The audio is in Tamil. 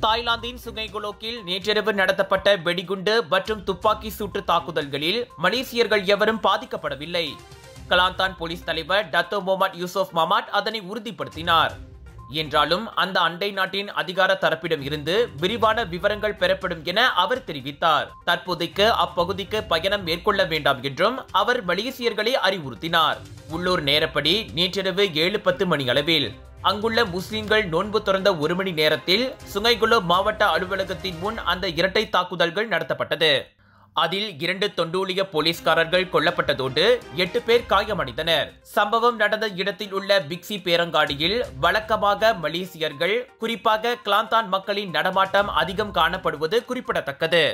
தாய்லாந்தின் சுங்கைகொலோக்கில் நேற்றிரவு நடத்தப்பட்ட வெடிகுண்டு மற்றும் துப்பாக்கி சூட்டு தாக்குதல்களில் மலேசியர்கள் எவரும் பாதிக்கப்படவில்லை. கலாந்தான் போலீஸ் தலைவர் டத்தோ முகமது யூசுப் மமாட் அதனை உறுதிப்படுத்தினார். என்றாலும் அந்த அண்டை நாட்டின் அதிகார தரப்பிடம் இருந்து விரிவான விவரங்கள் பெறப்படும் என அவர் தெரிவித்தார். தற்போதைக்கு அப்பகுதிக்கு பயணம் மேற்கொள்ள வேண்டாம் என்றும் அவர் மலேசியர்களை அறிவுறுத்தினார். உள்ளூர் நேரப்படி நேற்றிரவு 7:10 மணியளவில் அங்குள்ள முஸ்லிம்கள் நோன்பு திறந்த 1 மணி நேரத்தில் சுங்கைகுலோ மாவட்ட அலுவலகத்தின் முன் அந்த இரட்டை தாக்குதல்கள் நடத்தப்பட்டது. அதில் 2 தொண்டூழிய போலீஸ்காரர்கள் கொல்லப்பட்டதோடு 8 பேர் காயமடைந்தனர். சம்பவம் நடந்த இடத்தில் உள்ள பிக்சி பேரங்காடியில் வழக்கமாக மலேசியர்கள், குறிப்பாக கிளாந்தான் மக்களின் நடமாட்டம் அதிகம் காணப்படுவது குறிப்பிடத்தக்கது.